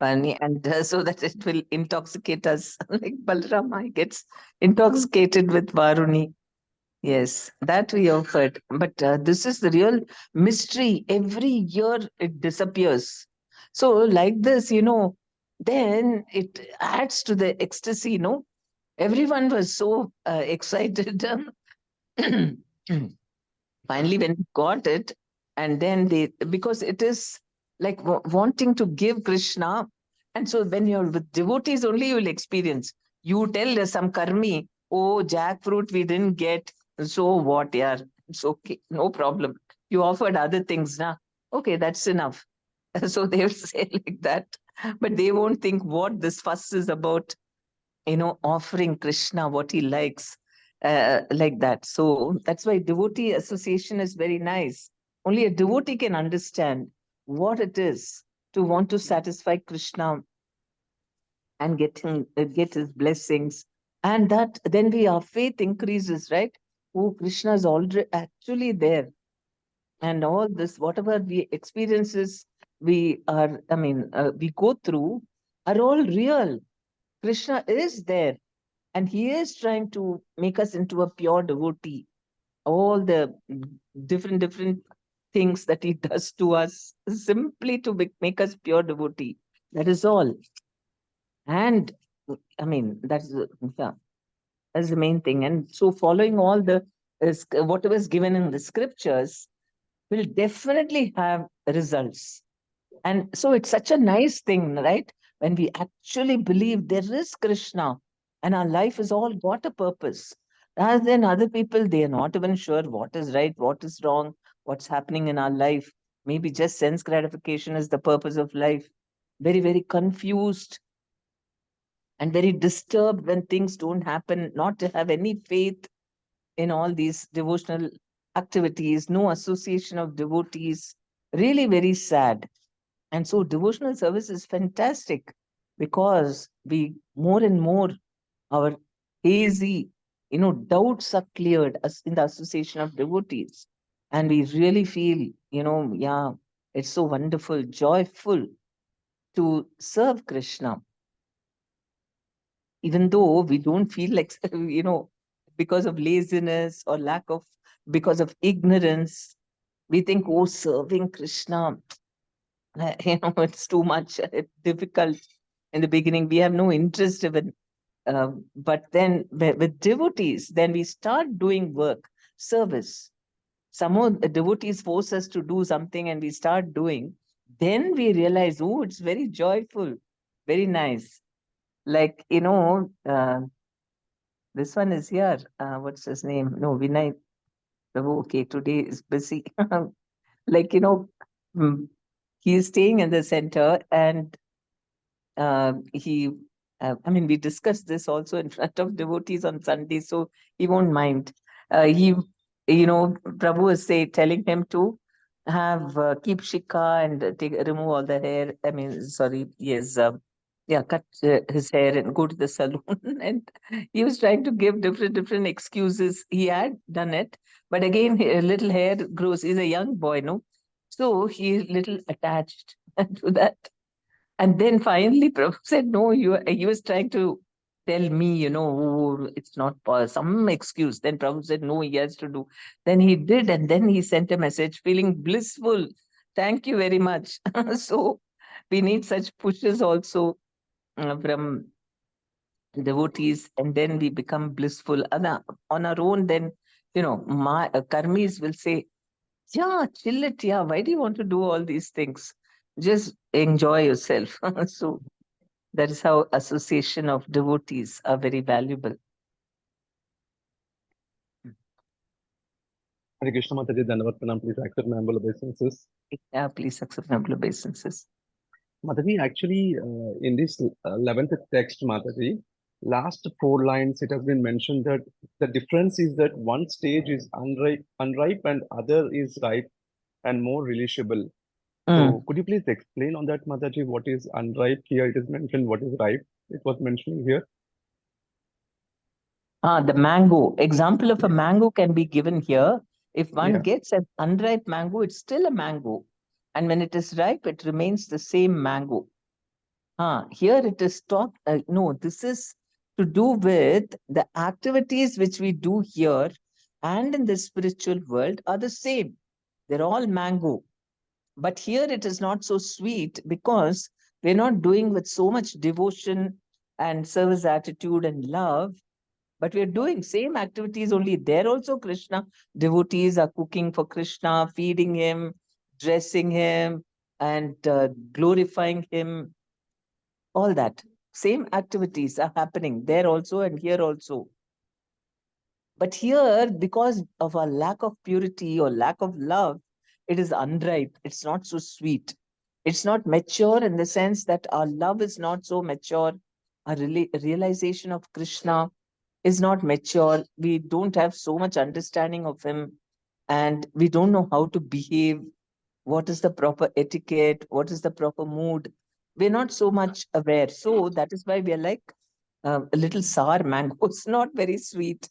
Honey, and so that it will intoxicate us. Like Balrama gets intoxicated with Varuni. Yes, that we offered. But this is the real mystery. Every year it disappears. So like this, then it adds to the ecstasy, Everyone was so excited. Finally, when we got it, and then because it is like wanting to give Krishna. And so when you're with devotees only, you will experience. You tell some karmi, oh, jackfruit we didn't get. So what, yeah, it's okay, no problem. You offered other things, na? Okay, that's enough. So they will say like that. But they won't think what this fuss is about. offering Krishna what he likes, like that. So that's why devotee association is very nice. Only a devotee can understand what it is to want to satisfy Krishna and get his blessings. And that then our faith increases, right? Oh, Krishna is already actually there. And all this, whatever we experiences we go through are all real. Krishna is there and he is trying to make us into a pure devotee. All the different things that he does to us simply to make us pure devotee. That is all. And that's yeah, that's the main thing. And so following all the whatever is given in the scriptures will definitely have results. And so it's such a nice thing, right? When we actually believe there is Krishna and our life is all got a purpose. Rather than other people, they are not even sure what is right, what is wrong, what's happening in our life. Maybe just sense gratification is the purpose of life. Very, very confused and very disturbed when things don't happen, not to have any faith in all these devotional activities, no association of devotees. Really very sad. And so devotional service is fantastic because we more and more our hazy, doubts are cleared as in the association of devotees. And we really feel, yeah, it's so wonderful, joyful to serve Krishna, even though we don't feel like, because of laziness or because of ignorance, we think, oh, serving Krishna, it's too much difficult in the beginning. We have no interest even. But then with devotees, then we start doing work, service. Some more devotees force us to do something and we start doing. Then we realize, oh, it's very joyful, very nice. Like, this one is here. What's his name? No, Vinay. Prabhu, okay, today is busy. Like, he is staying in the center and we discussed this also in front of devotees on Sunday, so he won't mind. Prabhu is telling him to have keep shikha and remove all the hair. Sorry, yes, cut his hair and go to the salon. And he was trying to give different excuses. He had done it, but again, little hair grows. He's a young boy, no, so he's little attached to that. And then finally, Prabhu said, no, he was trying to tell me, oh, it's not some excuse. Then Prabhu said, no, he has to do. Then he did. And then he sent a message feeling blissful. Thank you very much. So we need such pushes also from devotees. And then we become blissful. And, on our own, then, my karmis will say, yeah, chill it. Yeah. Why do you want to do all these things? Just enjoy yourself. So that is how association of devotees are very valuable. Hare Krishna Mataji, Dhanavatanam, please accept my humble obeisances. Yeah, please accept humble obeisances. Mataji, actually, in this 11th text, Mataji, last 4 lines, it has been mentioned that the difference is that one stage is unripe and other is ripe and more relishable. So could you please explain on that, Mataji, what is unripe? Here it is mentioned what is ripe. It was mentioning here. The mango. Example of a mango can be given here. If one Yeah. gets an unripe mango, it's still a mango. And when it is ripe, it remains the same mango. Here it is talk. No, this is to do with the activities which we do here and in the spiritual world are the same. They're all mango. But here it is not so sweet because we're not doing with so much devotion and service attitude and love, but we're doing same activities, only there also Krishna devotees are cooking for Krishna, feeding him, dressing him, and glorifying him. All that. Same activities are happening there also and here also. But here, because of a lack of purity or lack of love, it is unripe. It's not so sweet. It's not mature in the sense that our love is not so mature. our realization of Krishna is not mature. We don't have so much understanding of him, and we don't know how to behave. What is the proper etiquette? What is the proper mood? We're not so much aware. So that is why we are like a little sour mangoes, not very sweet.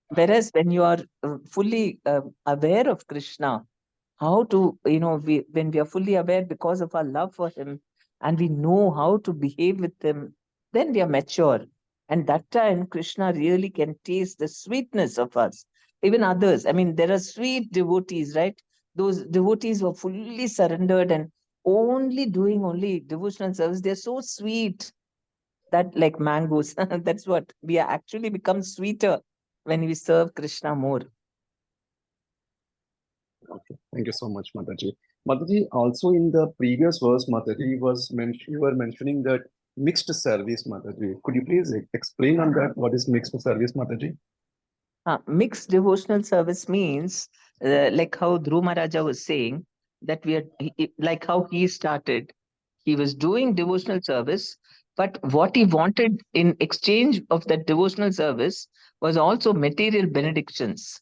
Whereas when you are fully aware of Krishna, how to, when we are fully aware because of our love for him and we know how to behave with him, then we are mature. And that time, Krishna really can taste the sweetness of us, even others. I mean, there are sweet devotees, right? Those devotees who are fully surrendered and only devotional service. They're so sweet that, like mangoes, that's what we are actually become sweeter when we serve Krishna more. Okay, thank you so much, Mataji. Mataji, also in the previous verse, Mataji you were mentioning that mixed service, Mataji. Could you please explain on that? What is mixed service, Mataji? Mixed devotional service means, like how Dhruv Maharaja was saying, that like how he started. He was doing devotional service, but what he wanted in exchange of that devotional service was also material benedictions.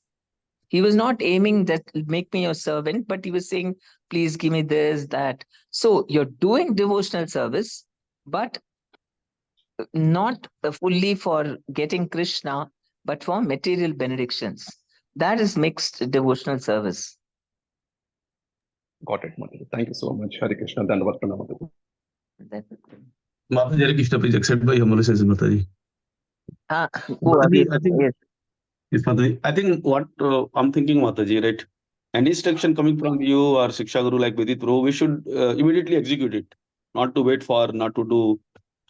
He was not aiming that make me your servant, but he was saying, please give me this, that. So you're doing devotional service, but not fully for getting Krishna, but for material benedictions. That is mixed devotional service. Got it, Mataji. Thank you so much. Hare Krishna. Dandavat pranam, Mataji. Mataji, Hare Krishna, please accept by humble says Mataji. Mataji, I think, yes, Mataji. I think what I'm thinking, Mataji, right? Any instruction coming from you or Shiksha Guru like Vidit Pro, we should immediately execute it, not to wait for, not to do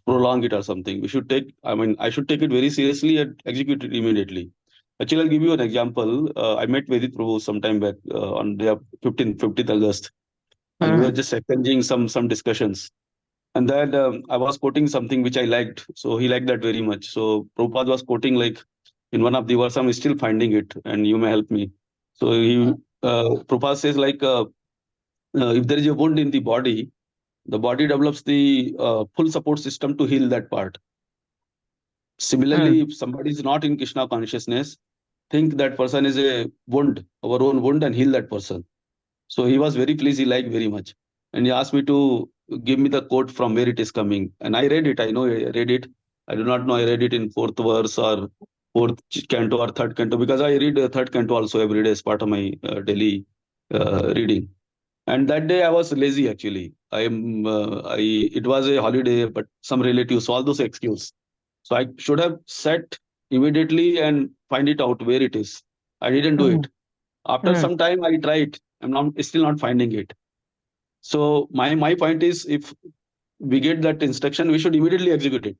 prolong it or something. We should take, I should take it very seriously and execute it immediately. Actually, I'll give you an example. I met Vedit Prabhu some time back on the 15th August, and we were just exchanging some discussions. And then I was quoting something which I liked. So he liked that very much. So Prabhupada was quoting like in one of the verse, I'm still finding it, and you may help me. So Prabhupada says like, if there is a wound in the body develops the full support system to heal that part. Similarly, if somebody is not in Krishna consciousness, think that person is a wound, our own wound, and heal that person. So he was very pleased, he liked very much. And he asked me to give me the quote from where it is coming. And I read it. I know I read it. I do not know I read it in fourth verse or fourth canto or third canto, because I read third canto also every day as part of my daily reading. And that day I was lazy actually. It was a holiday, but some relatives, all those excuses. So I should have sat immediately and find it out where it is. I didn't do it. After some time, I tried. I'm still not finding it. So my point is, if we get that instruction, we should immediately execute it.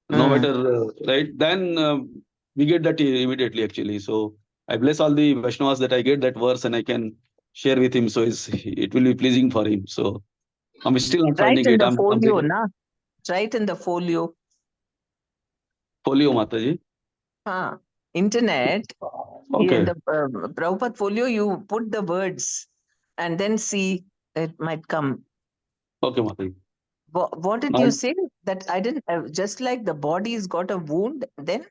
No matter right, then we get that immediately actually. So I bless all the Vaishnavas that I get that verse and I can share with him. So it will be pleasing for him. So I'm still not Write finding in it. the I'm folio, completely na? Write in the folio. folio, Mataji. Internet. Okay. In the Prabhupada folio, you put the words and then see it might come. Okay, Mataji. What did you say? That I didn't, just like the body's got a wound, then?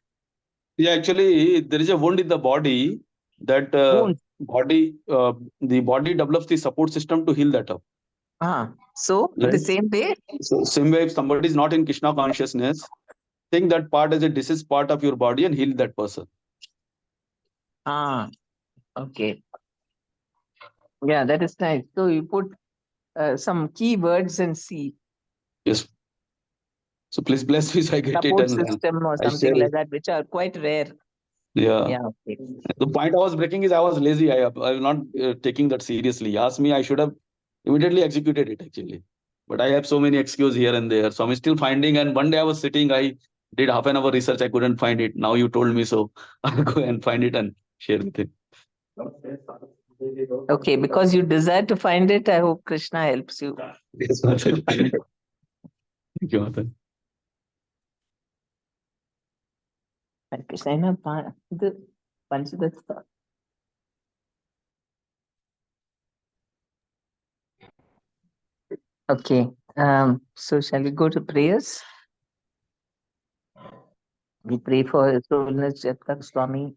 Yeah, actually, there is a wound in the body that Wound. the body develops the support system to heal that up. So Right? the same way? So same way, if somebody is not in Krishna consciousness, think that part as a disease part of your body and heal that person. Okay. Yeah, that is nice. So you put some keywords and see. Yes. So please bless me so I get Support it and system or I something share like it. that, which are quite rare. Yeah. Yeah. Okay. The point I was breaking is I was lazy. I was not taking that seriously. He asked me, I should have immediately executed it actually. But I have so many excuses here and there. So I'm still finding. And one day I was sitting, I did half an hour research. I couldn't find it. Now you told me, so I'll go and find it and share with him. Okay, because you desire to find it, I hope Krishna helps you. Yes, to find it. Thank you, Mataji. Krishna, the Panchadasa. Okay. So shall we go to prayers? We pray for His Holiness Jatak Swami